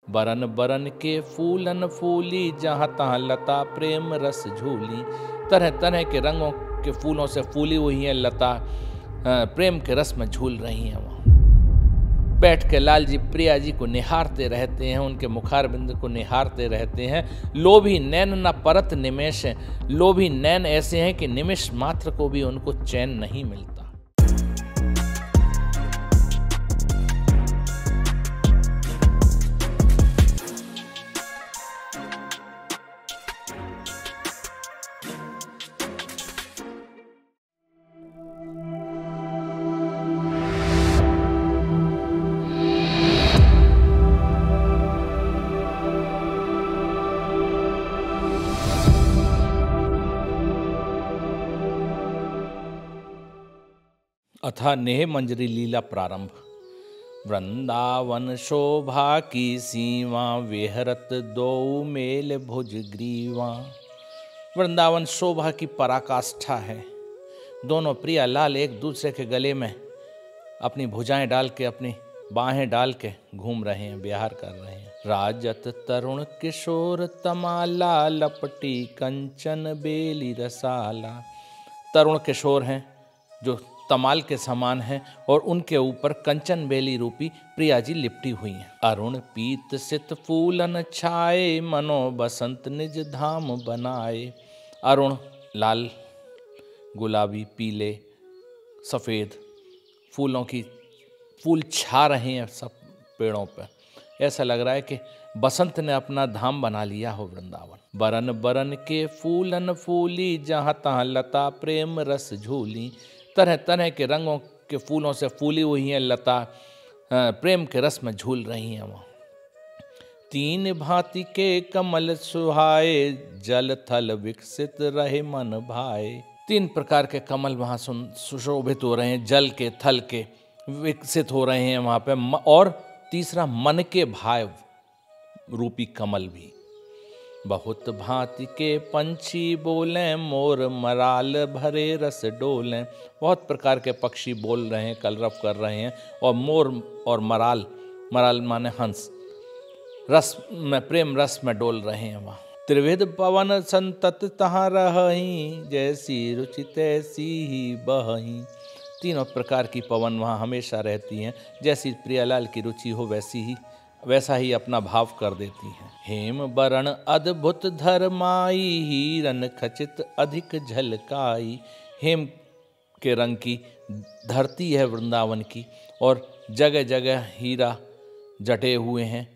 बरन बरन के फूलन फूली, जहाँ तहाँ लता प्रेम रस झूली। तरह तरह के रंगों के फूलों से फूली हुई हैं लता, प्रेम के रस में झूल रही हैं। वहाँ बैठ के लाल जी प्रिया जी को निहारते रहते हैं, उनके मुखारबिंद को निहारते रहते हैं। लोभी नैन न परत निमेष हैं, लोभी नैन ऐसे हैं कि निमिष मात्र को भी उनको चैन नहीं मिलता। अथा नेह मंजरी लीला प्रारंभ। वृंदावन शोभा की सीमा, विहरत दो मेल भुज ग्रीवा। वृंदावन शोभा की पराकाष्ठा है। दोनों प्रिया लाल एक दूसरे के गले में अपनी भुजाएं डाल के, अपनी बाहें डाल के घूम रहे हैं, विहार कर रहे हैं। राजत तरुण किशोर तमाला, लपटी कंचन बेली रसाला। तरुण किशोर हैं जो तमाल के समान है और उनके ऊपर कंचन बेली रूपी प्रिया जी लिपटी हुई हैं। अरुण पीत सित फूलन छाए, मनो बसंत निज धाम बनाए। अरुण लाल, गुलाबी, पीले, सफ़ेद फूल छा रहे हैं सब पेड़ों पर। ऐसा लग रहा है कि बसंत ने अपना धाम बना लिया हो वृंदावन। बरन बरन के फूलन फूली, जहाँ तहाँ लता प्रेम रस झूली। तरह तरह के रंगों के फूलों से फूली हुई हैं लता, प्रेम के रस में झूल रही हैं। वहाँ तीन भांति के कमल सुहाए, जल थल विकसित रहे मन भाए। तीन प्रकार के कमल वहाँ सुशोभित हो रहे हैं, जल के थल के विकसित हो रहे हैं वहाँ पे। और तीसरा मन के भाव रूपी कमल भी। बहुत भांति के पंछी बोलें, मोर मराल भरे रस डोलें। बहुत प्रकार के पक्षी बोल रहे हैं, कलरव कर रहे हैं। और मोर और मराल, मराल माने हंस, रस में, प्रेम रस में डोल रहे हैं वहाँ। त्रिविध पवन संतत तहाँ रहहीं, जैसी रुचि तैसी ही बहीं। तीनों प्रकार की पवन वहाँ हमेशा रहती हैं। जैसी प्रियालाल की रुचि हो वैसा ही अपना भाव कर देती हैं। हेम बरण अद्भुत धरमाई, हीरन खचित अधिक झलकाई। हेम के रंग की धरती है वृंदावन की, और जगह जगह हीरा जटे हुए हैं।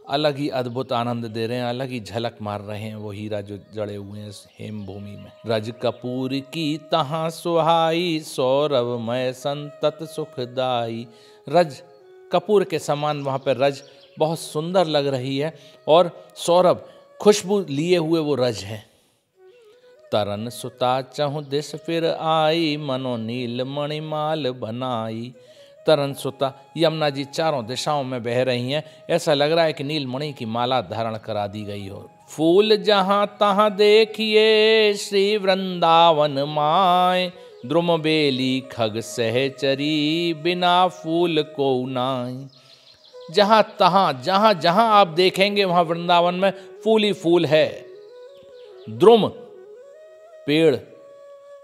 अलग ही अद्भुत आनंद दे रहे हैं, अलग ही झलक मार रहे हैं वो हीरा जो जड़े हुए हैं इस हेम भूमि में। रज कपूर की तहाँ सुहाई, सौरभमय संतत सुखदाई। रज कपूर के समान वहाँ पर रज बहुत सुंदर लग रही है, और सौरभ खुशबू लिए हुए वो रज है। तरन सुता चहुँ दिस फिर आई, मनो नील मणिमाल बनाई। तरन सुता, यमुना जी चारों दिशाओं में बह रही हैं। ऐसा लग रहा है कि नीलमणि की माला धारण करा दी गई हो। फूल जहाँ तहाँ देखिए, श्री वृंदावन माय। द्रुम बेली खग सहचरी, बिना फूल को नाई। जहाँ तहाँ, जहाँ जहाँ आप देखेंगे वहाँ वृंदावन में फूल ही फूल है। द्रुम पेड़,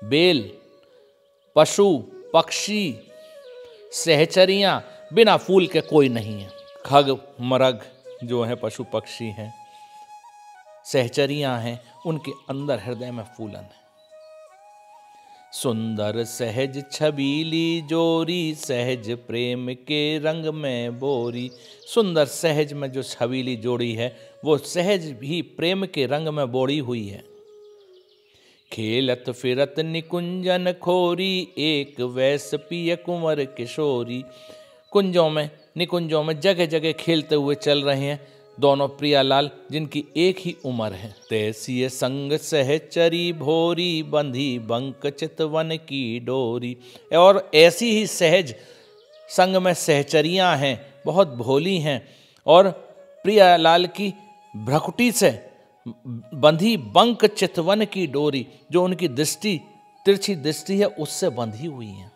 बेल पशु पक्षी, सहचरियाँ, बिना फूल के कोई नहीं है। खग मरग जो है पशु पक्षी हैं, सहचरियाँ हैं, उनके अंदर हृदय में फूलन है। सुंदर सहज छबीली जोरी, सहज प्रेम के रंग में बोरी। सुंदर सहज में जो छबीली जोड़ी है वो सहज भी प्रेम के रंग में बोड़ी हुई है। खेलत फिरत निकुंजन खोरी, एक वैस पिय कुंवर किशोरी। कुंजों में, निकुंजों में जगह जगह खेलते हुए चल रहे हैं दोनों प्रियालाल, जिनकी एक ही उम्र है। तैसी संग सहचरी भोरी, बंधी बंक चितवन की डोरी। और ऐसी ही सहज संग में सहचरियाँ हैं, बहुत भोली हैं, और प्रियालाल की भ्रकुटी से बंधी बंक चितवन की डोरी, जो उनकी दृष्टि, तिरछी दृष्टि है, उससे बंधी हुई है।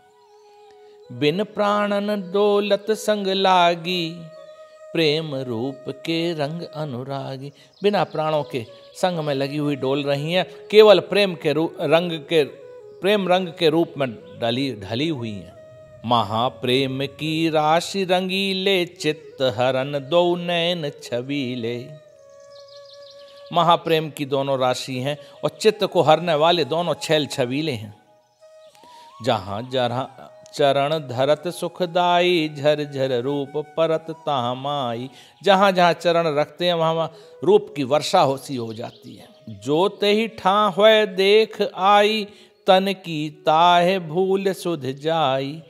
बिन प्राणन डोलत संग लागी, प्रेम रूप के रंग अनुरागी। बिना प्राणों के संग में लगी हुई डोल रही हैं, केवल प्रेम रंग के रूप में ढली हुई हैं। महाप्रेम की राशि रंगीले, चित्त हरन दो नैन छबीले। महाप्रेम की दोनों राशि हैं और चित्त को हरने वाले दोनों छैल छबीले हैं। जहाँ जहाँ चरण धरत सुखदाई, झरझर रूप परत तामाई। जहाँ जहाँ चरण रखते हैं वहाँ वहाँ रूप की वर्षा होती हो जाती है। जो ते ही ठां हुए देख आई, तन की ताहे भूल सुध जाई।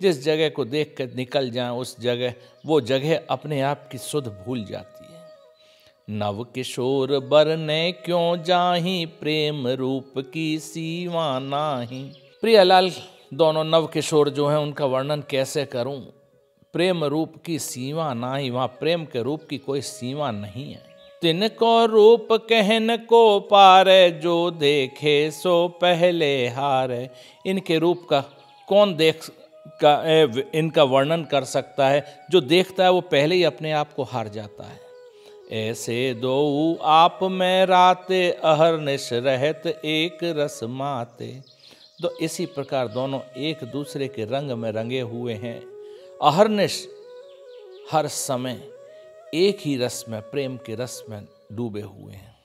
जिस जगह को देख कर निकल जाए उस जगह, वो जगह अपने आप की सुध भूल जाती है। नव किशोर बरने क्यों जाही, प्रेम रूप की सीमा नाही। प्रियलाल, दोनों नव किशोर जो हैं उनका वर्णन कैसे करूं। प्रेम रूप की सीमा नाही, वहाँ प्रेम के रूप की कोई सीमा नहीं है। तिनको रूप कहन को पारे, जो देखे सो पहले हारे। इनके रूप का कौन इनका वर्णन कर सकता है। जो देखता है वो पहले ही अपने आप को हार जाता है। ऐसे दो आप में राते, अहरनिश रहत एक रस माते। तो इसी प्रकार दोनों एक दूसरे के रंग में रंगे हुए हैं। अहरनिश हर समय एक ही रस में, प्रेम के रस में डूबे हुए हैं।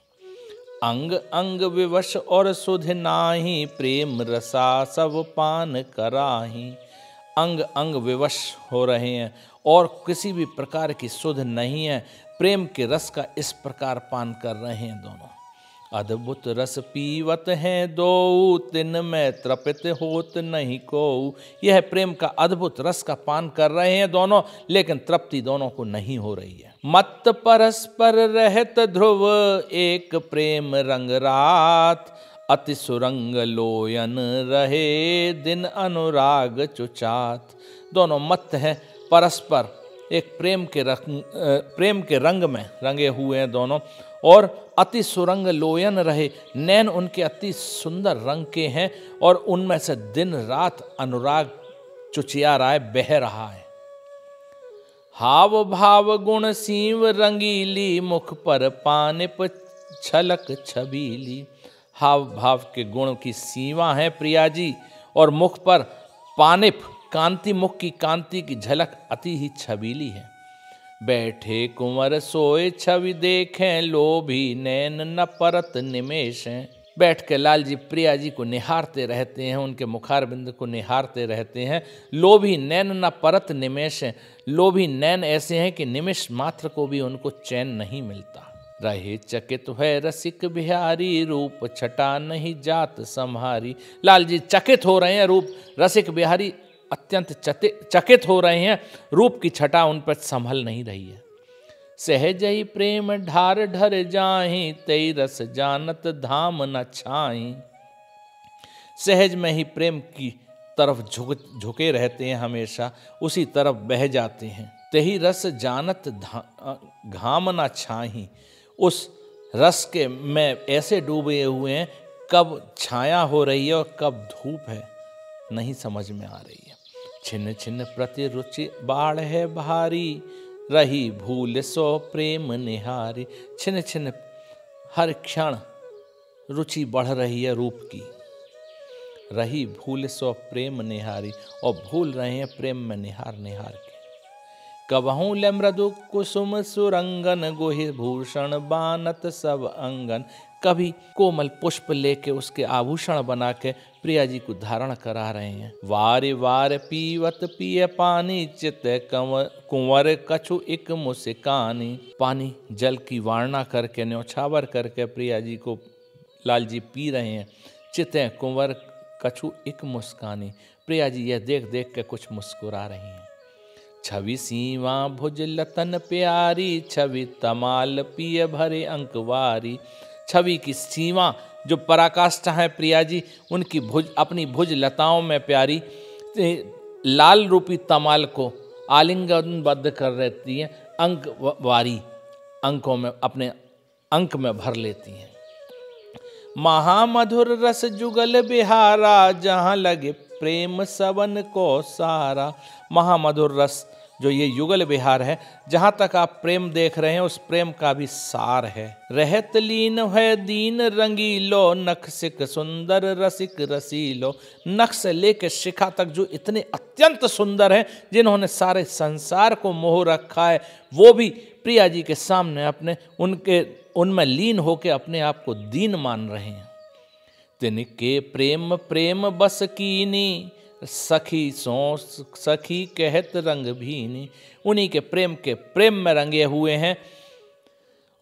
अंग अंग विवश और सुध नाही, प्रेम रसा सब पान कराही। अंग अंग विवश हो रहे हैं और किसी भी प्रकार की सुध नहीं है। प्रेम के रस का इस प्रकार पान कर रहे हैं दोनों। अद्भुत रस पीवत हैं दो, तिन में तृपित होत नहीं को। यह प्रेम का अद्भुत रस का पान कर रहे हैं दोनों, लेकिन तृप्ति दोनों को नहीं हो रही है। मत परस्पर रहत ध्रुव, एक प्रेम रंग रात। अति सुरंग लोयन रहे, दिन अनुराग चुचात। दोनों मत हैं परस्पर, एक प्रेम के रंग में रंगे हुए हैं दोनों। और अति सुरंग लोयन रहे, नैन उनके अति सुंदर रंग के हैं और उनमें से दिन रात अनुराग चुचिया रहा है, बह रहा है। हाव भाव गुण सीव रंगीली, मुख पर पानिप छलक छबीली। हाव भाव के गुण की सीमा है प्रिया जी, और मुख पर पानिप कांति, मुख की कांति की झलक अति ही छबीली है। बैठे कुंवर सोए छवि देखें, लोभी नैन न परत निमेश हैं। बैठ के लाल जी प्रिया जी को निहारते रहते हैं, उनके मुखारबिंद को निहारते रहते हैं। लोभी नैन न परत निमेश हैं। लोभी नैन ऐसे हैं कि निमिष मात्र को भी उनको चैन नहीं मिलता। रहे चकित है रसिक बिहारी, रूप छटा नहीं जात संहारी। लाल जी चकित हो रहे हैं, रूप रसिक बिहारी अत्यंत चकित हो रहे हैं, रूप की छटा उन पर संभल नहीं रही है। सहज ही प्रेम ढार ढर जाहि, तई रस जानत धाम न छाई। सहज में ही प्रेम की तरफ झुके रहते हैं, हमेशा उसी तरफ बह जाते हैं। तही रस जानत घाम न छाही। उस रस के में ऐसे डूबे हुए हैं, कब छाया हो रही है और कब धूप है नहीं समझ में आ रही है। छिन्न छिन्न प्रति रुचि बाढ़ है भारी, रही भूल सो प्रेम निहारी। छिन्न छिन्न हर क्षण रुचि बढ़ रही है रूप की। रही भूल सो प्रेम निहारी, और भूल रहे हैं प्रेम में निहार निहार के। कबहूँ ले मृदु कुसुम सुरंगन, गोहि भूषण बानत सब अंगन। कभी कोमल पुष्प लेके उसके आभूषण बना के प्रिया जी को धारण करा रहे हैं। वार वार पीवत पिय पानी, चित कुंवर कछु इक मुस्कानी। पानी जल की वारणा करके, न्यौछावर करके प्रिया जी को लाल जी पी रहे हैं। चिते कुंवर कछु इक मुस्कानी। प्रिया जी यह देख देख के कुछ मुस्कुरा रही हैं। छवि सीवा भुज लतन प्यारी, छवि तमाल पिय भरे अंकवारी। छवि की सीमा जो पराकाष्ठा है प्रिया जी, उनकी अपनी भुज लताओं में प्यारी लाल रूपी तमाल को आलिंगनबद्ध कर रहती हैं, अंकवारी अंकों में अपने अंक में भर लेती हैं। महामधुर रस जुगल बिहारा, जहाँ लगे प्रेम सवन को सारा। महामधुर रस जो ये युगल विहार है, जहाँ तक आप प्रेम देख रहे हैं उस प्रेम का भी सार है। रहत लीन है दीन रंगीलो, नख सिक सुंदर रसिक रसीलो। नख से लेकर शिखा तक जो इतने अत्यंत सुंदर हैं, जिन्होंने सारे संसार को मोह रखा है, वो भी प्रिया जी के सामने अपने उनमें लीन होकर अपने आप को दीन मान रहे हैं। तिनके प्रेम प्रेम बस कीनी, सखी सो सखी कहत रंग भीनी। उन्हीं के प्रेम में रंगे हुए हैं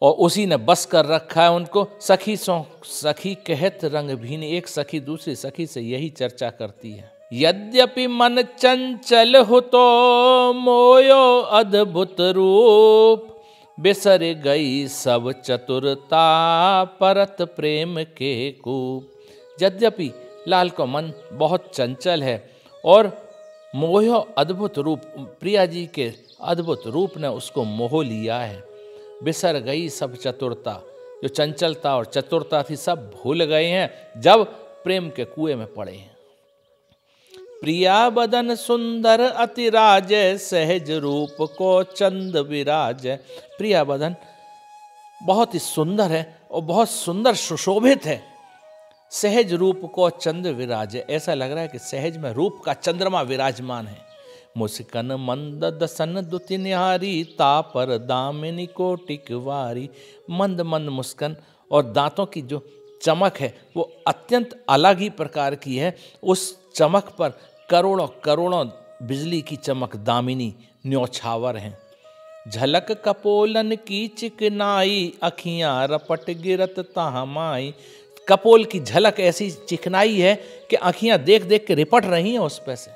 और उसी ने बस कर रखा है उनको। सखी सो सखी कहत रंग भीनी, एक सखी दूसरी सखी से यही चर्चा करती है। यद्यपि मन चंचल हो तो मोयो अद्भुत रूप, बिसर गई सब चतुरता परत प्रेम के कूप। यद्यपि लाल का मन बहुत चंचल है और मोह अद्भुत रूप, प्रिया जी के अद्भुत रूप ने उसको मोह लिया है। बिसर गई सब चतुरता, जो चंचलता और चतुरता थी सब भूल गए हैं जब प्रेम के कुएं में पड़े हैं। प्रिया बदन सुंदर अति राज, सहज रूप को चंद विराज। प्रिया बदन बहुत ही सुंदर है और बहुत सुंदर सुशोभित है। सहज रूप को चंद विराज, ऐसा लग रहा है कि सहज में रूप का चंद्रमा विराजमान है। मुस्कन मंद दसन दुति निहारी, तापर दामिनी कोटिक वारी। मंद मंद मुस्कन और दांतों की जो चमक है वो अत्यंत अलग ही प्रकार की है। उस चमक पर करोड़ों करोड़ों बिजली की चमक दामिनी न्योछावर हैं। झलक कपोलन की चिकनाई, अखियां रपट गिरत ताहमाई। कपोल की झलक ऐसी चिकनाई है कि आँखियाँ देख देख के रिपट रही हैं उस पे से।